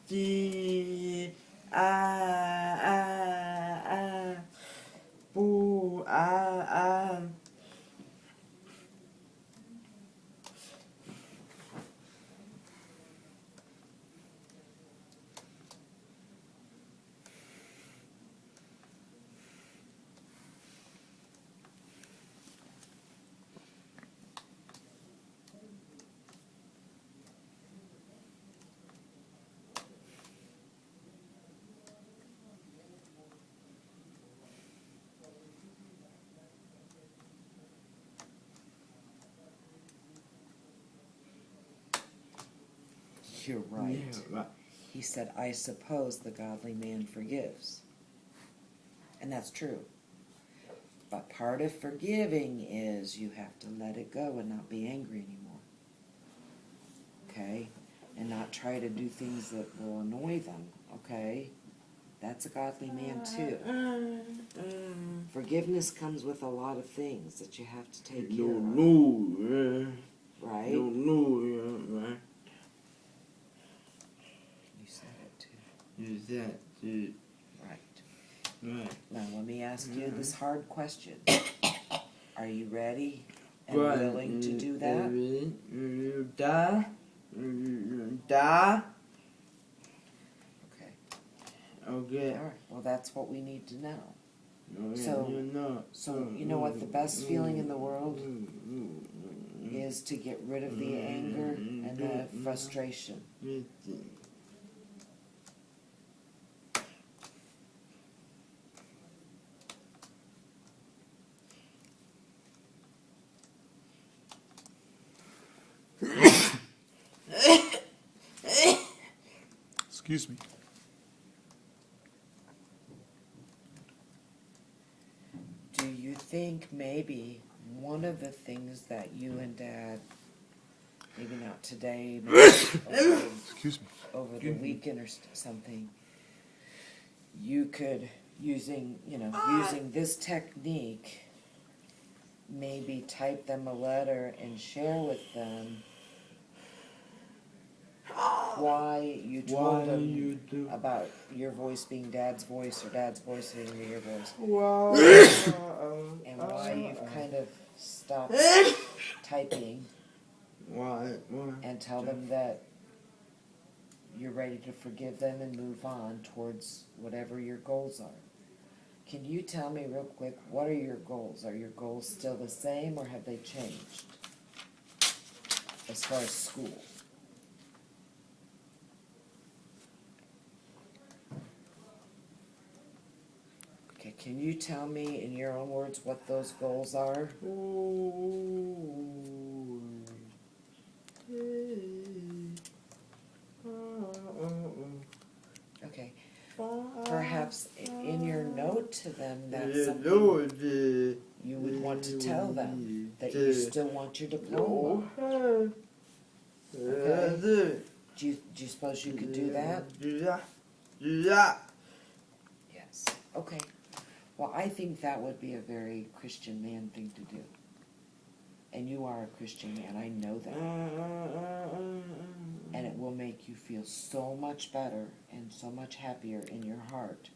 D boo You're right. Yeah, right. He said, I suppose the godly man forgives. And that's true. But part of forgiving is you have to let it go and not be angry anymore. Okay? And not try to do things that will annoy them. Okay? That's a godly man too. Forgiveness comes with a lot of things that you have to take care of. Right? Right. You said it too. You said it. Right. Right. Now let me ask you this hard question. Are you ready and willing to do that? Da. Okay. Okay. All right. Well, that's what we need to know. Okay. So you know what the best feeling in the world is? To get rid of the anger and the frustration. Excuse me. Do you think maybe one of the things that you and Dad, maybe not today, maybe Excuse me. over the weekend or something, you could, using this technique, maybe type them a letter and share with them why you told them about your voice being Dad's voice or Dad's voice being your voice, and why you've kind of stopped typing, and tell them that you're ready to forgive them and move on towards whatever your goals are. Can you tell me real quick, what are your goals? Are your goals still the same or have they changed as far as school? Okay, can you tell me in your own words what those goals are? Okay. Perhaps in your note to them, that's something you would want to tell them, that you still want your diploma. Okay. Do you suppose you could do that? Yes. Okay. Well, I think that would be a very Christian man thing to do. And you are a Christian man, I know that. And it will make you feel so much better and so much happier in your heart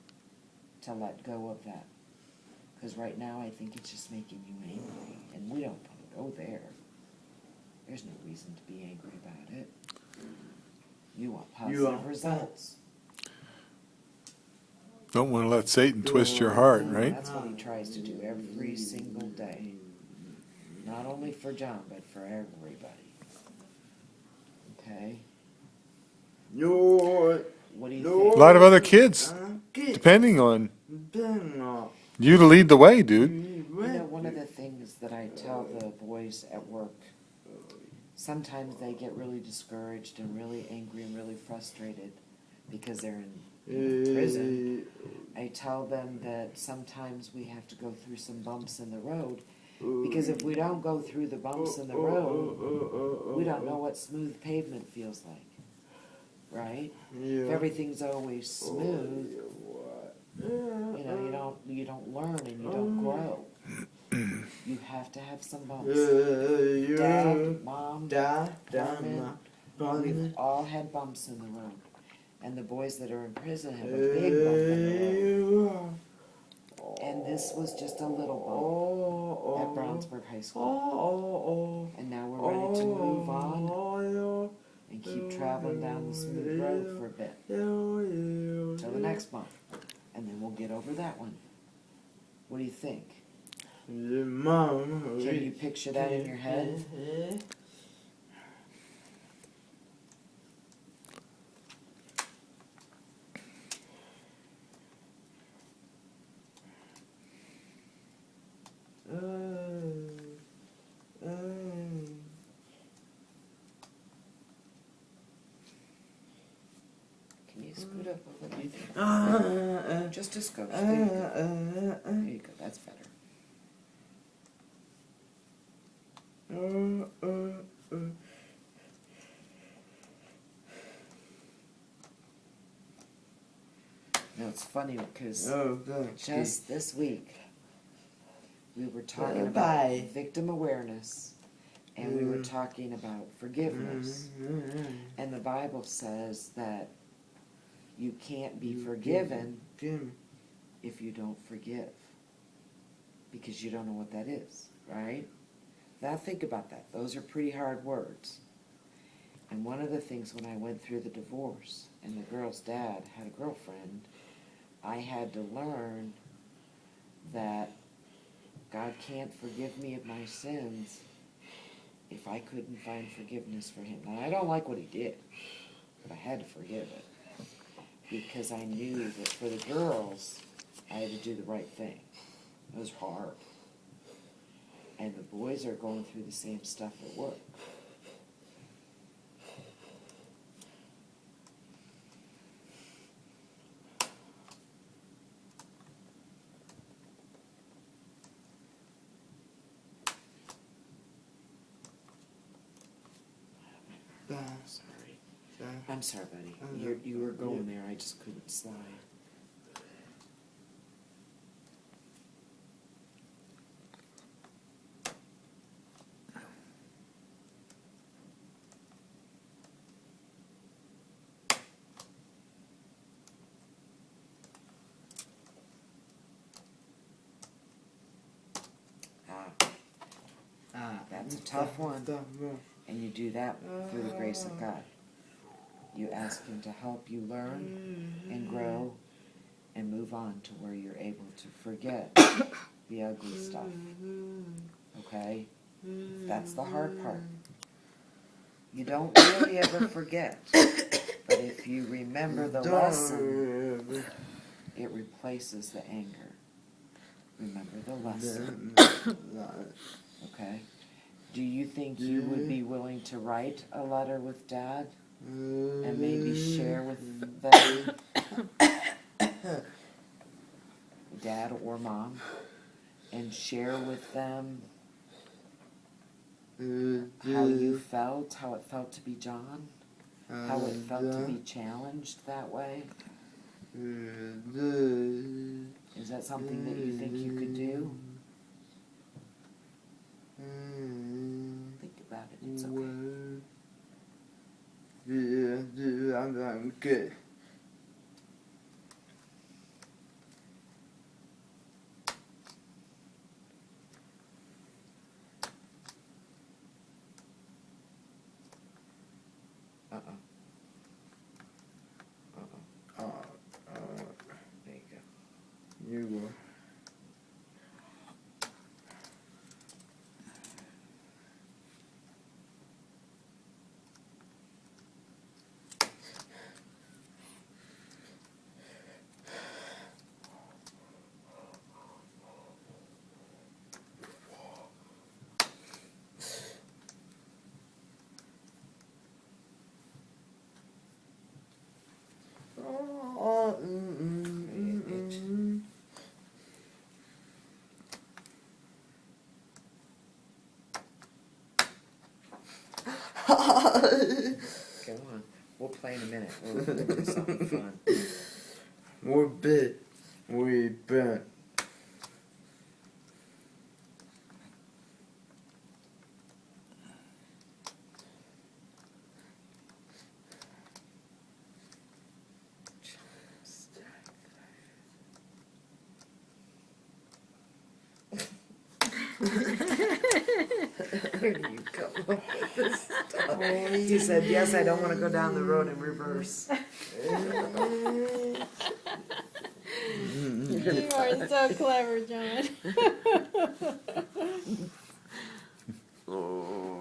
to let go of that. Because right now I think it's just making you angry. And we don't want to go there. There's no reason to be angry about it. You want positive results. Don't want to let Satan twist your heart, right? That's what he tries to do every single day. Not only for John, but for everybody. Okay? What do you think? A lot of other kids, depending on you to lead the way, dude. You know, one of the things that I tell the boys at work, sometimes they get really discouraged and really angry and really frustrated because they're in prison. I tell them that sometimes we have to go through some bumps in the road, because if we don't go through the bumps in the road, we don't know what smooth pavement feels like, right? If everything's always smooth, you don't learn and you don't grow. You have to have some bumps. Dad, Mom, Poorman, we've all had bumps in the road. And the boys that are in prison have a big bump in the road. And this was just a little bump at Brownsburg High School. And now we're ready to move on and keep traveling down the smooth road for a bit. Till the next month. And then we'll get over that one. What do you think? Can you picture that in your head? Can you scoot up a little? Just a skosh. There you go. There you go. That's better. Now it's funny because just this week we were talking about victim awareness and we were talking about forgiveness. And the Bible says that you can't be forgiven if you don't forgive. Because you don't know what that is, right? Now think about that. Those are pretty hard words. And one of the things when I went through the divorce and the girl's dad had a girlfriend, I had to learn that God can't forgive me of my sins if I couldn't find forgiveness for him. Now, I don't like what he did, but I had to forgive it because I knew that for the girls, I had to do the right thing. It was hard. And the boys are going through the same stuff at work. Sorry. I'm sorry, buddy. You were going there. I just couldn't slide. That's a tough one. And you do that through the grace of God. You ask him to help you learn and grow and move on to where you're able to forget the ugly stuff. Okay? That's the hard part. You don't really ever forget. But if you remember the lesson, it replaces the anger. Remember the lesson. Okay? Do you think you would be willing to write a letter with Dad and maybe share with them, Dad or Mom, and share with them how you felt, how it felt to be John, how it felt to be challenged that way? Is that something that you think you could do? Think about it, it's okay. I'm good. There you go. You go. Come on. We'll play in a minute. We'll do something fun. We're big. We bet. Where do you come up with this stuff? He said, yes, I don't want to go down the road in reverse. You are so clever, John. Oh.